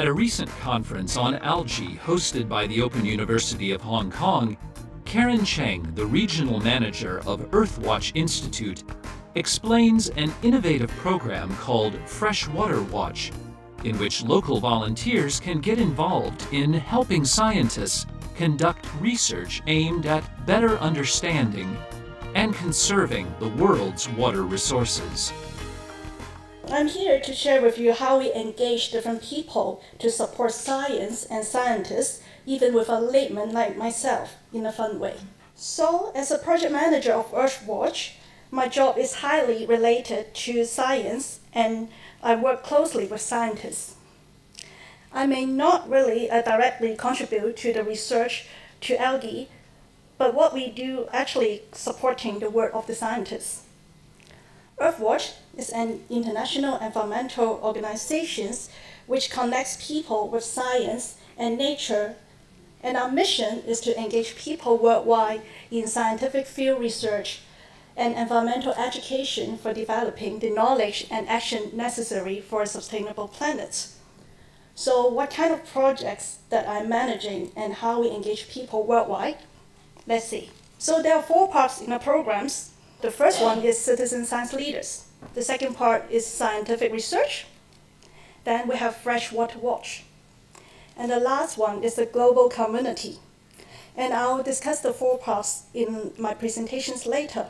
At a recent conference on algae hosted by the Open University of Hong Kong, Karen Cheng, the regional manager of Earthwatch Institute, explains an innovative program called FreshWater Watch, in which local volunteers can get involved in helping scientists conduct research aimed at better understanding and conserving the world's water resources. I'm here to share with you how we engage different people to support science and scientists, even with a layman like myself, in a fun way. So, as a project manager of Earthwatch, my job is highly related to science, and I work closely with scientists. I may not really directly contribute to the research to algae, but what we do actually supporting the work of the scientists. Earthwatch is an international environmental organization which connects people with science and nature, and our mission is to engage people worldwide in scientific field research and environmental education for developing the knowledge and action necessary for a sustainable planet. So what kind of projects that I'm managing and how we engage people worldwide? Let's see. So there are 4 parts in the programs. The first one is citizen science leaders. The second part is scientific research. Then we have FreshWater Watch. And the last one is the global community. And I'll discuss the 4 parts in my presentations later.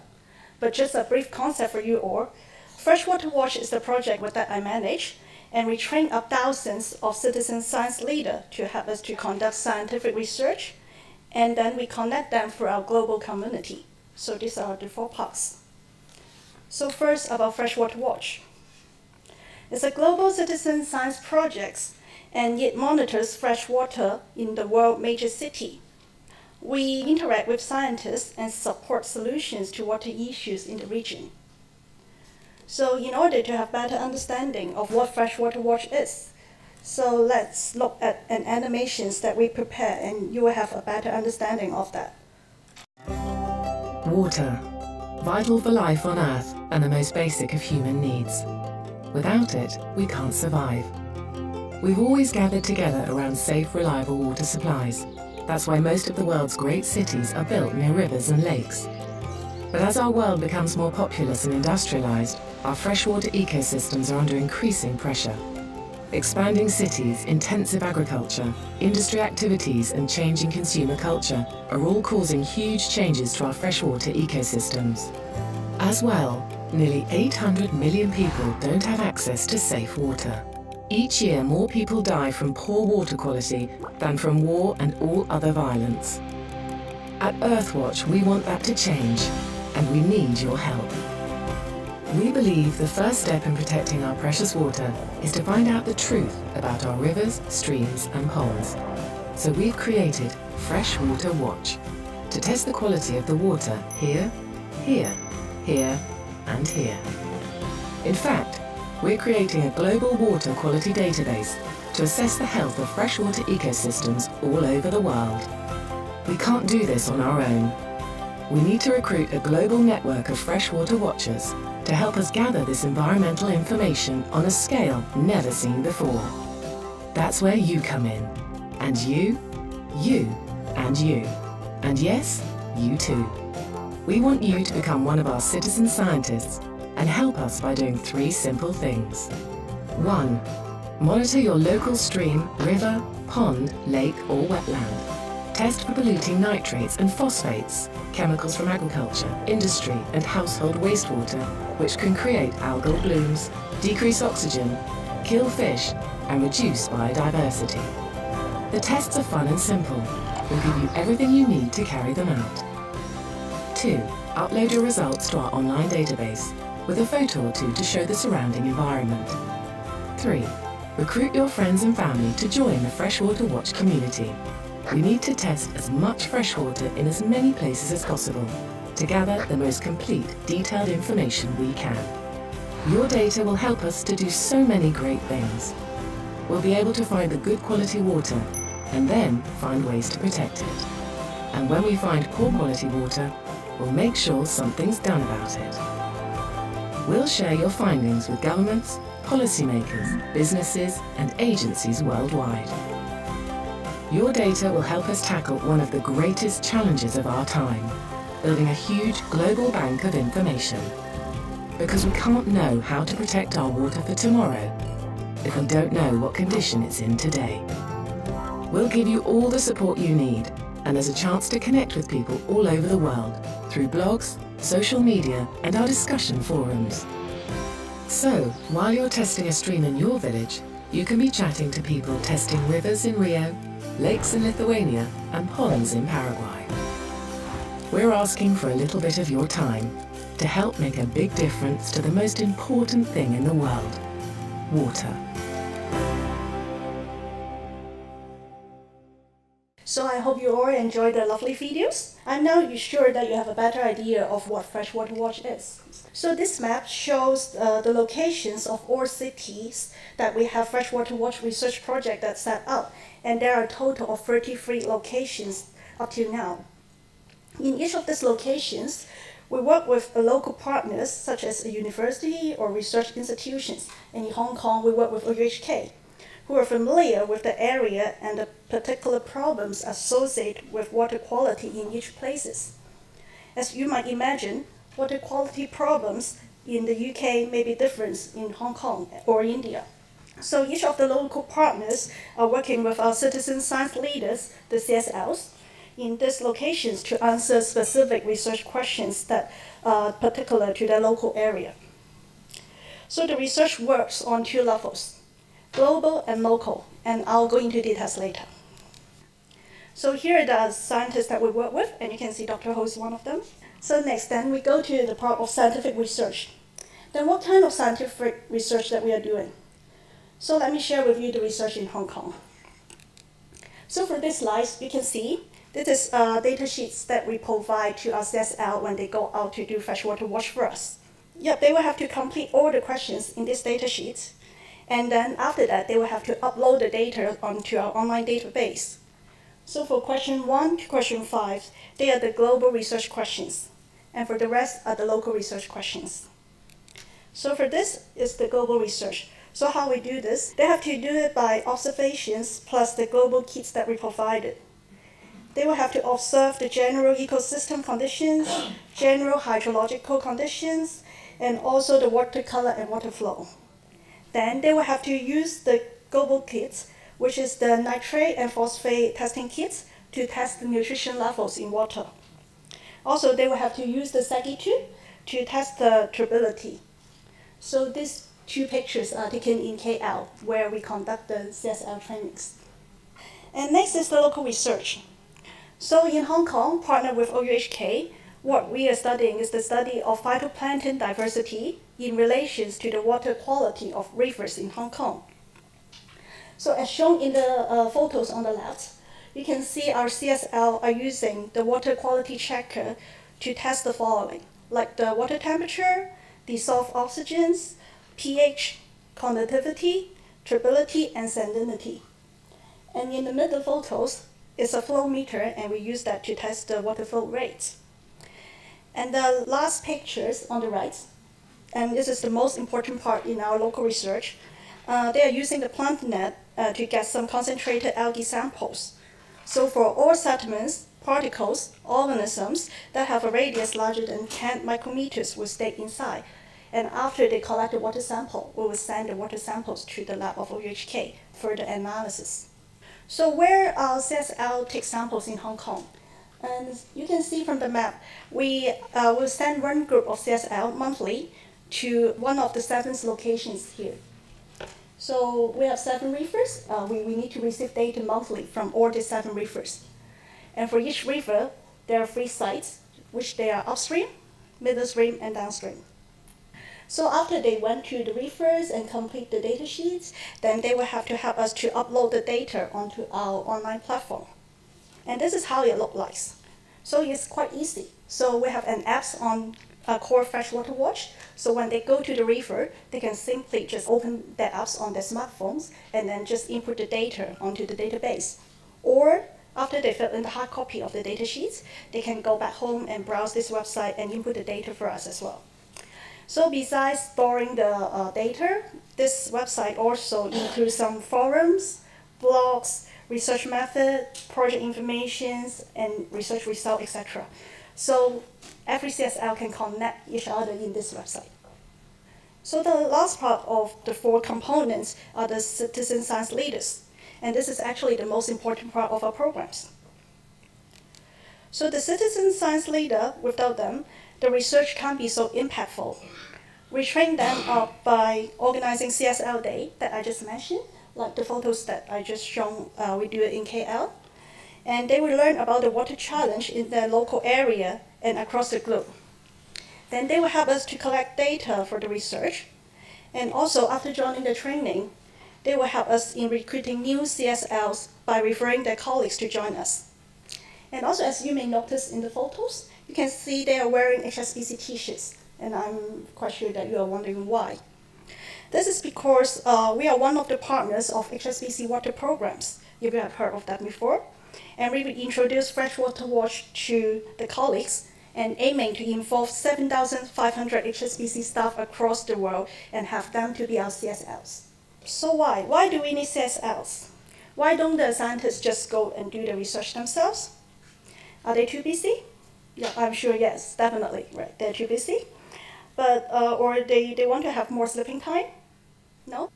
But just a brief concept for you all. FreshWater Watch is the project that I manage, and we train up thousands of citizen science leaders to help us to conduct scientific research, and then we connect them through our global community. So these are the 4 parts. So first, about FreshWater Watch. It's a global citizen science project, and it monitors fresh water in the world's major city. We interact with scientists and support solutions to water issues in the region. So in order to have better understanding of what FreshWater Watch is, so let's look at an animations that we prepare, and you will have a better understanding of that. Water, vital for life on Earth and the most basic of human needs. Without it, we can't survive. We've always gathered together around safe, reliable water supplies. That's why most of the world's great cities are built near rivers and lakes. But as our world becomes more populous and industrialized, our freshwater ecosystems are under increasing pressure. Expanding cities, intensive agriculture, industry activities and changing consumer culture are all causing huge changes to our freshwater ecosystems. As well, nearly 800 million people don't have access to safe water. Each year, more people die from poor water quality than from war and all other violence. At Earthwatch, we want that to change, and we need your help. We believe the first step in protecting our precious water is to find out the truth about our rivers, streams and ponds. So we've created FreshWater Watch to test the quality of the water here, here, here and here. In fact, we're creating a global water quality database to assess the health of freshwater ecosystems all over the world. We can't do this on our own. We need to recruit a global network of freshwater watchers to help us gather this environmental information on a scale never seen before. That's where you come in. And you, and you. And yes, you too. We want you to become one of our citizen scientists and help us by doing 3 simple things. 1. Monitor your local stream, river, pond, lake or wetland. Test for polluting nitrates and phosphates, chemicals from agriculture, industry and household wastewater, which can create algal blooms, decrease oxygen, kill fish and reduce biodiversity. The tests are fun and simple. We'll give you everything you need to carry them out. 2. Upload your results to our online database with a photo or 2 to show the surrounding environment. 3. Recruit your friends and family to join the FreshWater Watch community. We need to test as much freshwater in as many places as possible to gather the most complete, detailed information we can. Your data will help us to do so many great things. We'll be able to find the good quality water and then find ways to protect it. And when we find poor quality water, we'll make sure something's done about it. We'll share your findings with governments, policymakers, businesses, and agencies worldwide. Your data will help us tackle one of the greatest challenges of our time, building a huge global bank of information. Because we can't know how to protect our water for tomorrow if we don't know what condition it's in today. We'll give you all the support you need, and there's a chance to connect with people all over the world through blogs, social media, and our discussion forums. So, while you're testing a stream in your village, you can be chatting to people testing rivers in Rio, lakes in Lithuania, and ponds in Paraguay. We're asking for a little bit of your time to help make a big difference to the most important thing in the world: water. So I hope you all enjoyed the lovely videos. I'm now sure that you have a better idea of what FreshWater Watch is. So this map shows the locations of all cities that we have FreshWater Watch research project that's set up, and there are a total of 33 locations up to now. In each of these locations, we work with local partners such as a university or research institutions. And in Hong Kong, we work with OUHK, who are familiar with the area and the particular problems associated with water quality in each places. As you might imagine, water quality problems in the UK may be different in Hong Kong or India. So each of the local partners are working with our citizen science leaders, the CSLs, in these locations to answer specific research questions that are particular to their local area. So the research works on two levels: global and local, and I'll go into details later. So here are the scientists that we work with, and you can see Dr. Ho is one of them. So next then we go to the part of scientific research. Then what kind of scientific research that we are doing? So let me share with you the research in Hong Kong. So for this slide, you can see this is data sheets that we provide to our CSL when they go out to do FreshWater Watch for us. Yep, they will have to complete all the questions in this data sheet. And then after that, they will have to upload the data onto our online database. So for question 1 to question 5, they are the global research questions. And for the rest are the local research questions. So for this is the global research. So how we do this, they have to do it by observations plus the global kits that we provided. They will have to observe the general ecosystem conditions, general hydrological conditions, and also the water color and water flow. Then they will have to use the global kits, which is the nitrate and phosphate testing kits, to test the nutrition levels in water. Also, they will have to use the Segi tube to test the turbidity. So these two pictures are taken in KL, where we conduct the CSL trainings. And next is the local research. So in Hong Kong, partnered with OUHK, what we are studying is the study of phytoplankton diversity in relation to the water quality of rivers in Hong Kong. So as shown in the photos on the left, you can see our CSL are using the water quality checker to test the following, like the water temperature, dissolved oxygens, pH, conductivity, turbidity, and salinity. And in the middle photos is a flow meter, and we use that to test the water flow rates. And the last pictures on the right, and this is the most important part in our local research, they are using the plant net to get some concentrated algae samples. So for all sediments, particles, organisms that have a radius larger than 10 micrometers will stay inside. And after they collect the water sample, we will send the water samples to the lab of OUHK for the analysis. So where our CSL takes samples in Hong Kong? And you can see from the map, we will send one group of CSL monthly to one of the 7 locations here. So we have 7 rivers. We need to receive data monthly from all the 7 rivers. And for each river, there are 3 sites, which they are upstream, middle stream, and downstream. So after they went to the rivers and complete the data sheets, then they will have to help us to upload the data onto our online platform. And this is how it looks like. So it's quite easy. So we have an app on Core FreshWater Watch. So when they go to the river, they can simply just open the apps on their smartphones and then just input the data onto the database. Or after they fill in the hard copy of the data sheets, they can go back home and browse this website and input the data for us as well. So besides storing the data, this website also includes some forums, blogs, research method, project informations, and research result, etc. So every CSL can connect each other in this website. So the last part of the 4 components are the citizen science leaders. And this is actually the most important part of our programs. So the citizen science leader, without them, the research can't be so impactful. We train them up by organizing CSL Day that I just mentioned, like the photos that I just shown, we do it in KL. And they will learn about the water challenge in their local area and across the globe. Then they will help us to collect data for the research. And also, after joining the training, they will help us in recruiting new CSLs by referring their colleagues to join us. And also, as you may notice in the photos, you can see they are wearing HSBC t-shirts, and I'm quite sure that you are wondering why. This is because we are one of the partners of HSBC water programs, if you have heard of that before. And we will introduce FreshWater Watch to the colleagues and aiming to involve 7,500 HSBC staff across the world and have them to be our CSLs. So why? Why do we need CSLs? Why don't the scientists just go and do the research themselves? Are they too busy? Yeah, I'm sure yes, definitely, right? They're too busy. But, or they want to have more sleeping time? No?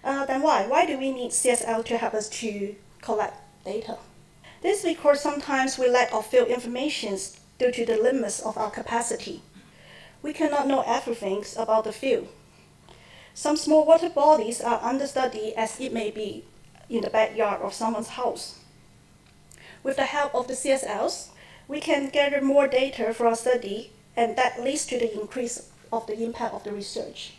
Then why? Why do we need CSL to help us to collect data? This is because sometimes we lack of field information due to the limits of our capacity. We cannot know everything about the field. Some small water bodies are understudied as it may be in the backyard of someone's house. With the help of the CSLs, we can gather more data for our study, and that leads to the increase of the impact of the research.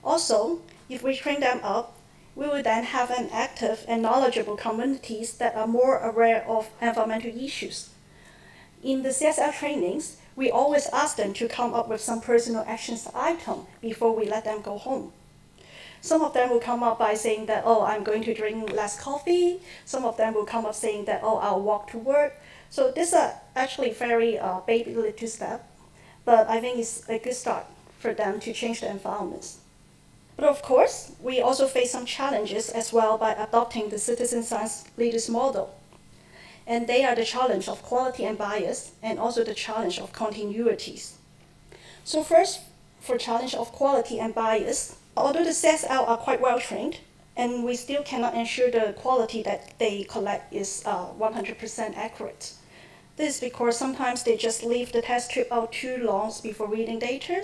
Also, if we train them up, we will then have an active and knowledgeable communities that are more aware of environmental issues. In the CSL trainings, we always ask them to come up with some personal actions item before we let them go home. Some of them will come up by saying that, oh, I'm going to drink less coffee. Some of them will come up saying that, oh, I'll walk to work. So these are actually very baby little steps, but I think it's a good start for them to change the environments. But of course, we also face some challenges as well by adopting the citizen science leaders model. And they are the challenge of quality and bias, and also the challenge of continuities. So first, for challenge of quality and bias, although the CSL are quite well trained, and we still cannot ensure the quality that they collect is 100% accurate. This is because sometimes they just leave the test strip out too long before reading data.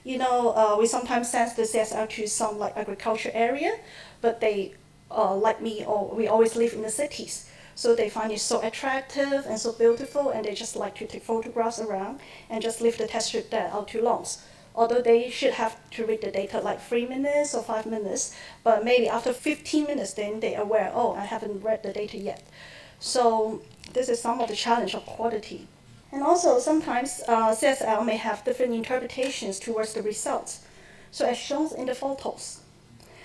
You know, we sometimes send the CSL to some like agriculture area, but they, like me, or we always live in the cities. So they find it so attractive and so beautiful, and they just like to take photographs around and just leave the test strip there out too long. Although they should have to read the data like 3 minutes or 5 minutes, but maybe after 15 minutes, then they're aware, oh, I haven't read the data yet. So this is some of the challenge of quality. And also sometimes CSL may have different interpretations towards the results. So as shown in the photos,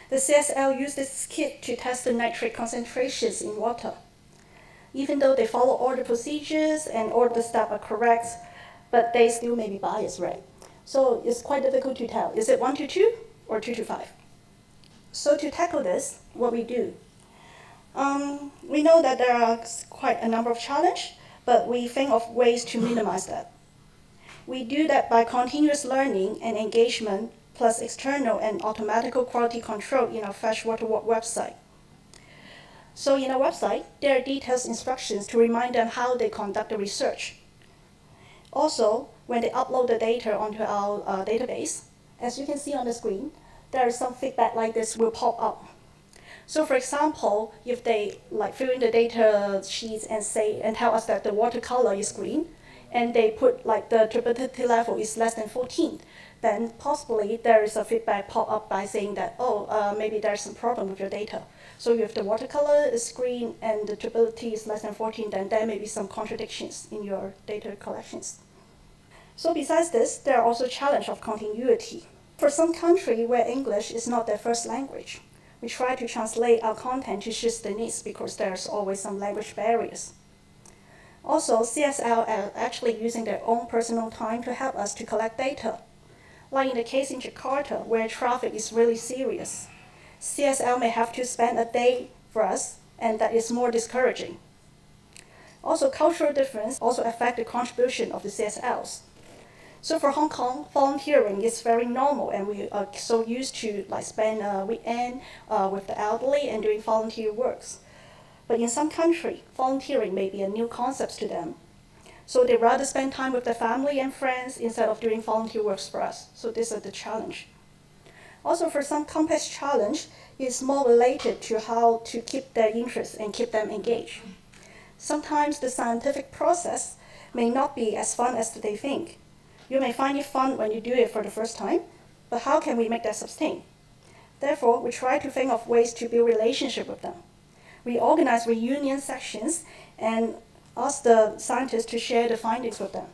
the CSL used this kit to test the nitrate concentrations in water. Even though they follow all the procedures and all the steps are correct, but they still may be biased, right? So it's quite difficult to tell. Is it 1 to 2 or 2 to 5? So to tackle this, what we do? We know that there are quite a number of challenges, but we think of ways to minimize that. We do that by continuous learning and engagement, plus external and automatic quality control in our FreshWater Watch website. So in our website, there are detailed instructions to remind them how they conduct the research. Also, when they upload the data onto our database, as you can see on the screen, there is some feedback like this will pop up. So for example, if they like fill in the data sheets and say and tell us that the water color is green, and they put like the turbidity level is less than 14, then possibly there is a feedback pop up by saying that, oh, maybe there's some problem with your data. So if the water color is green and the turbidity is less than 14, then there may be some contradictions in your data collections. So besides this, there are also challenges of continuity. For some country where English is not their first language, we try to translate our content to suit the needs because there's always some language barriers. Also, CSL are actually using their own personal time to help us to collect data. Like in the case in Jakarta, where traffic is really serious, CSL may have to spend a day for us, and that is more discouraging. Also, cultural difference also affect the contribution of the CSLs. So for Hong Kong, volunteering is very normal, and we are so used to spend a weekend with the elderly and doing volunteer works. But in some countries, volunteering may be a new concept to them. So they rather spend time with their family and friends instead of doing volunteer works for us. So this is the challenge. Also, for some complex challenge, it's more related to how to keep their interest and keep them engaged. Sometimes the scientific process may not be as fun as they think. You may find it fun when you do it for the first time, but how can we make that sustain? Therefore, we try to think of ways to build relationship with them. We organize reunion sessions and ask the scientists to share the findings with them.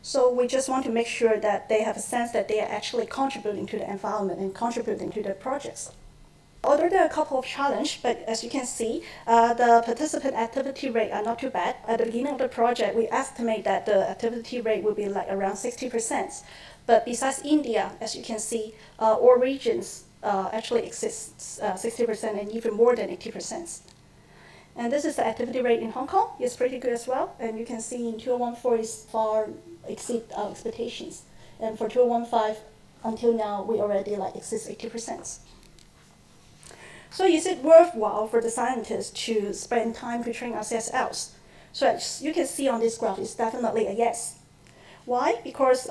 So we just want to make sure that they have a sense that they are actually contributing to the environment and contributing to the projects. Although there are a couple of challenges, but as you can see, the participant activity rate are not too bad. At the beginning of the project, we estimate that the activity rate will be around 60%. But besides India, as you can see, all regions actually exceed 60% and even more than 80%. And this is the activity rate in Hong Kong. It's pretty good as well. And you can see in 2014 is far exceed our expectations. And for 2015, until now, we already exceed 80%. So is it worthwhile for the scientists to spend time to train our CSLs? So as you can see on this graph, it's definitely a yes. Why? Because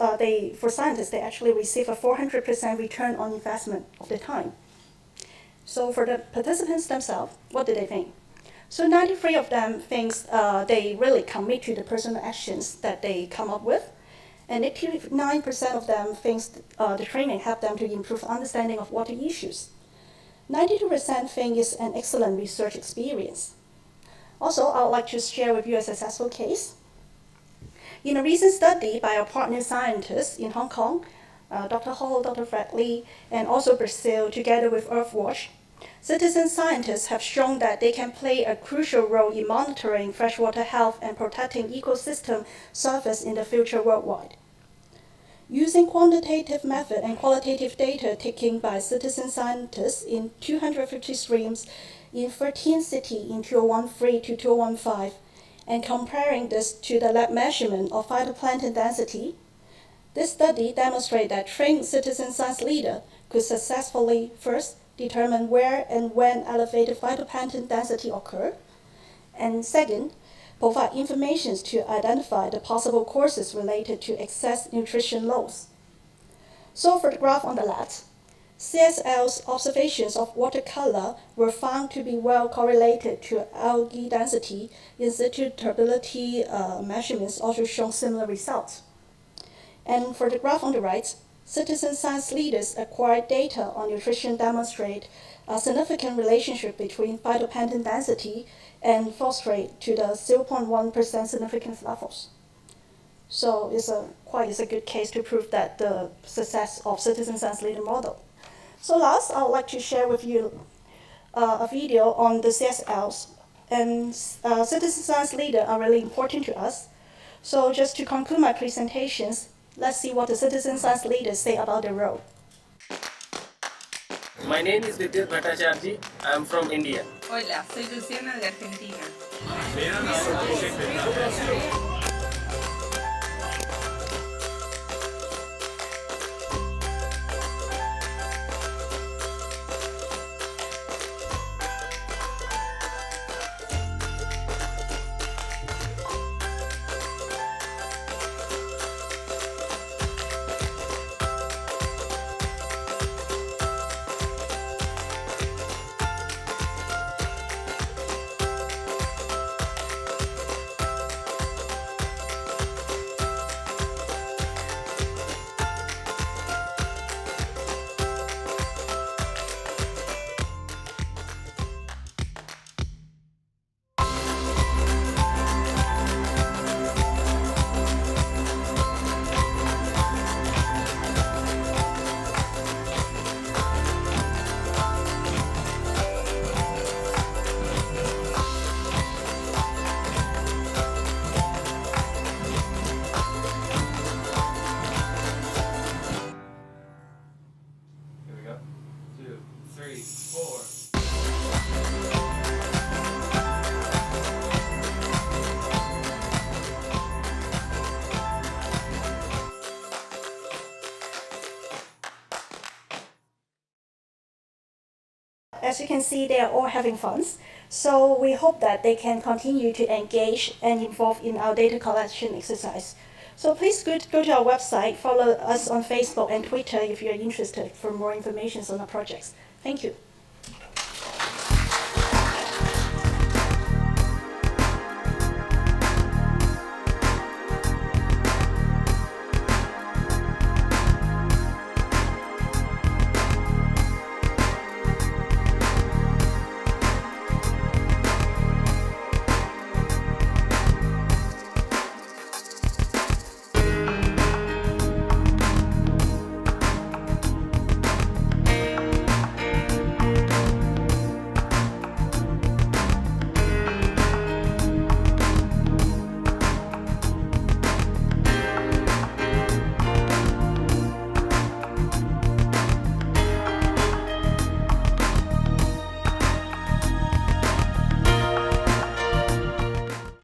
for scientists, they actually receive a 400% return on investment of their time. So for the participants themselves, what do they think? So 93 of them thinks they really commit to the personal actions that they come up with. And 89% of them thinks the training helped them to improve understanding of water issues. 92% think it's an excellent research experience. Also, I would like to share with you a successful case. In a recent study by our partner scientists in Hong Kong, Dr. Ho, Dr. Fred Lee, and also Brazil, together with Earthwatch, citizen scientists have shown that they can play a crucial role in monitoring freshwater health and protecting ecosystem surface in the future worldwide. Using quantitative method and qualitative data taken by citizen scientists in 250 streams in 13 cities in 2013 to 2015, and comparing this to the lab measurement of phytoplankton density, this study demonstrated that trained citizen science leaders could successfully first determine where and when elevated phytoplankton density occurred, and second, provide information to identify the possible causes related to excess nutrition loss. So for the graph on the left, CSL's observations of water color were found to be well correlated to algae density. In situ turbidity measurements also show similar results. And for the graph on the right, citizen science leaders acquired data on nutrition demonstrate a significant relationship between phytoplankton density and phosphate to the 0.1% significance levels. So it's a good case to prove that the success of citizen science leader model. So last, I would like to share with you a video on the CSLs. And citizen science leaders are really important to us. So just to conclude my presentations, let's see what the citizen science leaders say about their role. My name is Vidyut Bhattacharjee. I am from India. Hola, soy Luciana de Argentina. as you can see, they are all having fun. So we hope that they can continue to engage and involve in our data collection exercise. So please go to our website, follow us on Facebook and Twitter if you're interested for more information on our projects. Thank you.